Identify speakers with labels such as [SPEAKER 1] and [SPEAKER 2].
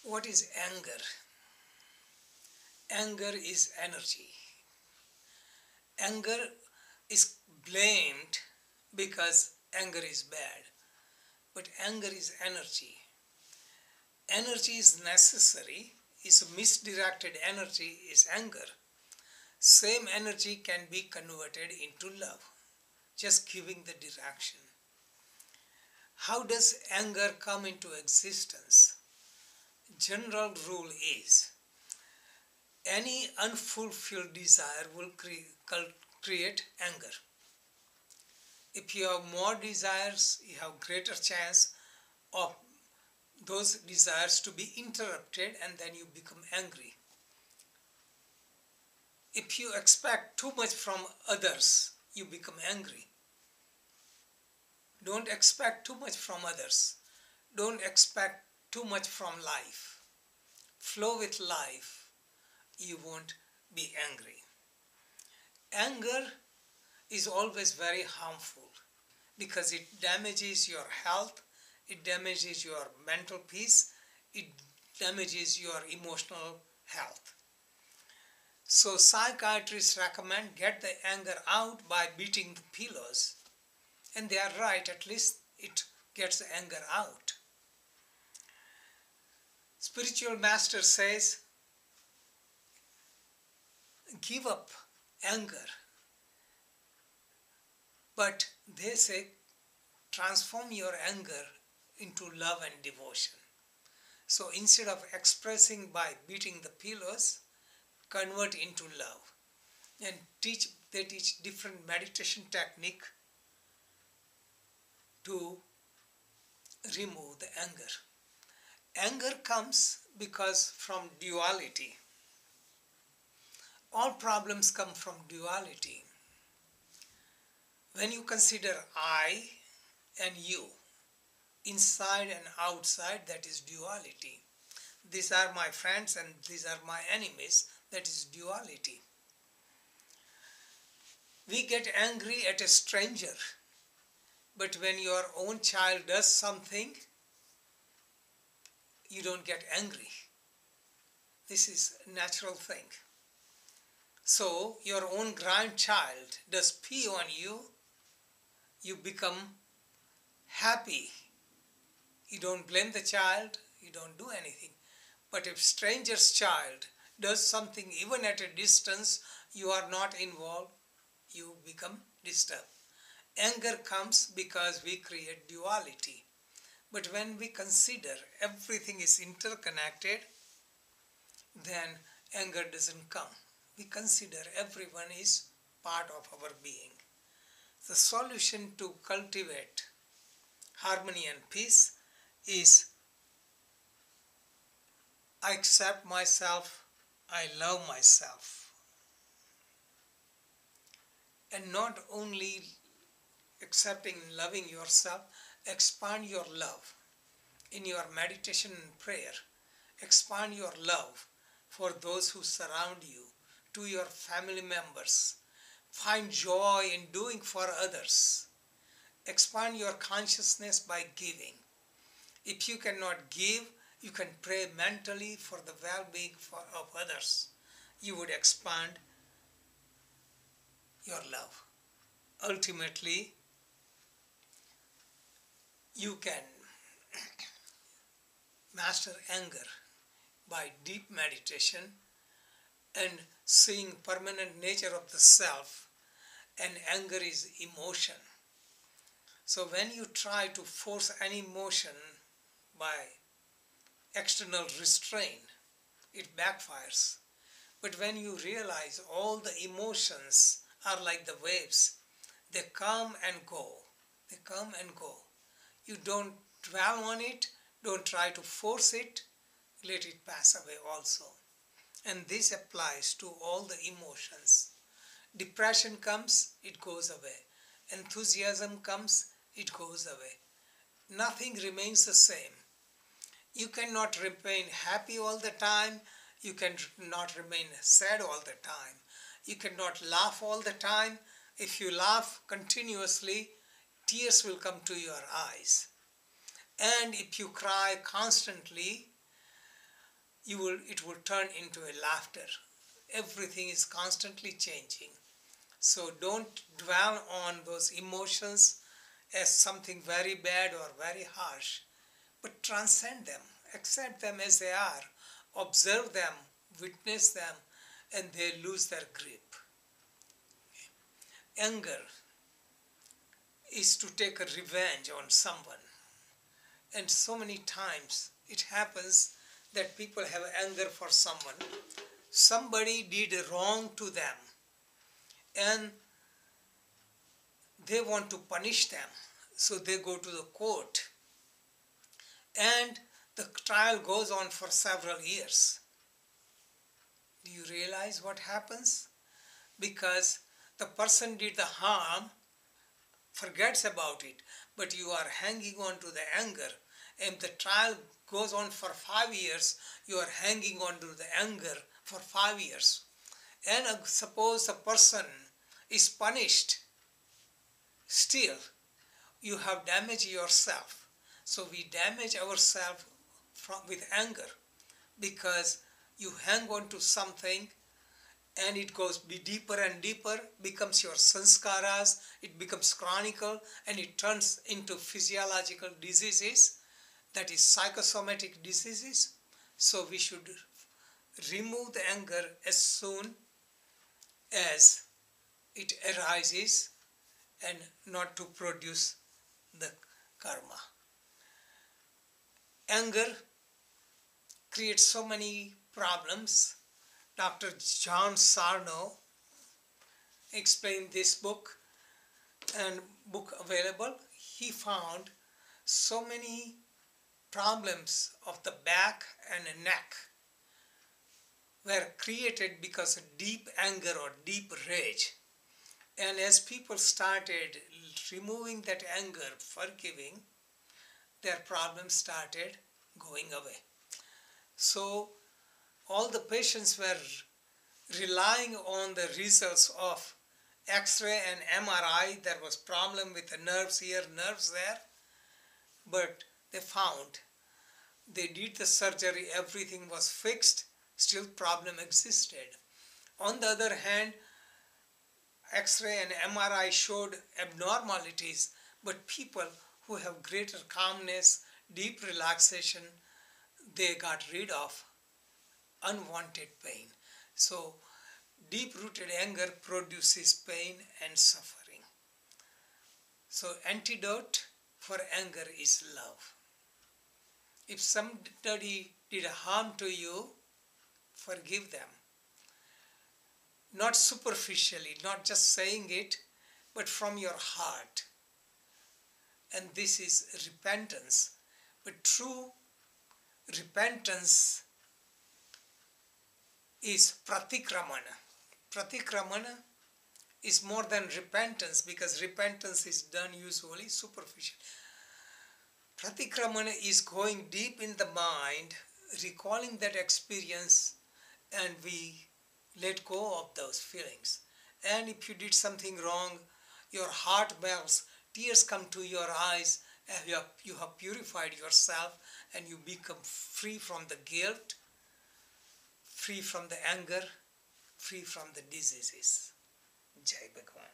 [SPEAKER 1] What is anger? Anger is energy. Anger is blamed because anger is bad. But anger is energy. Energy is necessary. Is misdirected energy is anger. Same energy can be converted into love, just giving the direction. How does anger come into existence? General rule is any unfulfilled desire will create anger. If you have more desires, you have greater chance of those desires to be interrupted and then you become angry. If you expect too much from others, you become angry. Don't expect too much from others. Don't expect too much from life. Flow with life. You won't be angry. Anger is always very harmful because it damages your health, it damages your mental peace, it damages your emotional health. So psychiatrists recommend get the anger out by beating the pillows. And they are right, at least it gets the anger out. Spiritual master says, give up anger. But they say, transform your anger into love and devotion. So instead of expressing by beating the pillows, convert into love. And they teach different meditation technique to remove the anger. Anger comes because from duality. All problems come from duality. When you consider I and you, inside and outside, that is duality. These are my friends and these are my enemies, that is duality. We get angry at a stranger, but when your own child does something, you don't get angry. This is a natural thing. So your own grandchild does pee on you, you become happy. You don't blame the child, you don't do anything. But if stranger's child does something even at a distance, you are not involved, you become disturbed. Anger comes because we create duality. But when we consider everything is interconnected, then anger doesn't come. We consider everyone is part of our being. The solution to cultivate harmony and peace is I accept myself, I love myself. And not only accepting and loving yourself, expand your love in your meditation and prayer. Expand your love for those who surround you, to your family members. Find joy in doing for others. Expand your consciousness by giving. If you cannot give, you can pray mentally for the well-being of others. You would expand your love. Ultimately, you can master anger by deep meditation and seeing permanent nature of the self, and anger is emotion. So when you try to force any emotion by external restraint, it backfires. But when you realize all the emotions are like the waves, they come and go. They come and go. You don't dwell on it, don't try to force it, let it pass away also. And this applies to all the emotions. Depression comes, it goes away. Enthusiasm comes, it goes away. Nothing remains the same. You cannot remain happy all the time. You cannot remain sad all the time. You cannot laugh all the time. If you laugh continuously, tears will come to your eyes. And if you cry constantly, it will turn into a laughter. Everything is constantly changing. So don't dwell on those emotions as something very bad or very harsh, but transcend them, accept them as they are, observe them, witness them, and they lose their grip. Anger is to take a revenge on someone. And so many times it happens that people have anger for someone. Somebody did wrong to them and they want to punish them. So they go to the court and the trial goes on for several years. Do you realize what happens? Because the person did the harm, forgets about it, but you are hanging on to the anger, and the trial goes on for 5 years, you are hanging on to the anger for 5 years. And suppose the person is punished, still you have damaged yourself. So we damage ourselves with anger because you hang on to something and it goes deeper and deeper, becomes your sanskaras, it becomes chronical, and it turns into physiological diseases, that is psychosomatic diseases. So we should remove the anger as soon as it arises and not to produce the karma. Anger creates so many problems. Dr. John Sarno explained this book and book available. He found so many problems of the back and the neck were created because of deep anger or deep rage. And as people started removing that anger, forgiving, their problems started going away. So all the patients were relying on the results of X-ray and MRI. There was problem with the nerves here, nerves there, but they found, they did the surgery, everything was fixed, still problem existed. On the other hand, X-ray and MRI showed abnormalities, but people who have greater calmness, deep relaxation, they got rid of unwanted pain. So deep-rooted anger produces pain and suffering. So antidote for anger is love. If somebody did harm to you, forgive them. Not superficially, not just saying it, but from your heart. And this is repentance. But true repentance is pratikramana. Pratikramana is more than repentance, because repentance is done usually superficially. Pratikramana is going deep in the mind, recalling that experience, and we let go of those feelings. And if you did something wrong, your heart melts, tears come to your eyes, and you have purified yourself, and you become free from the guilt, free from the anger, free from the diseases. Jai Bhagwan.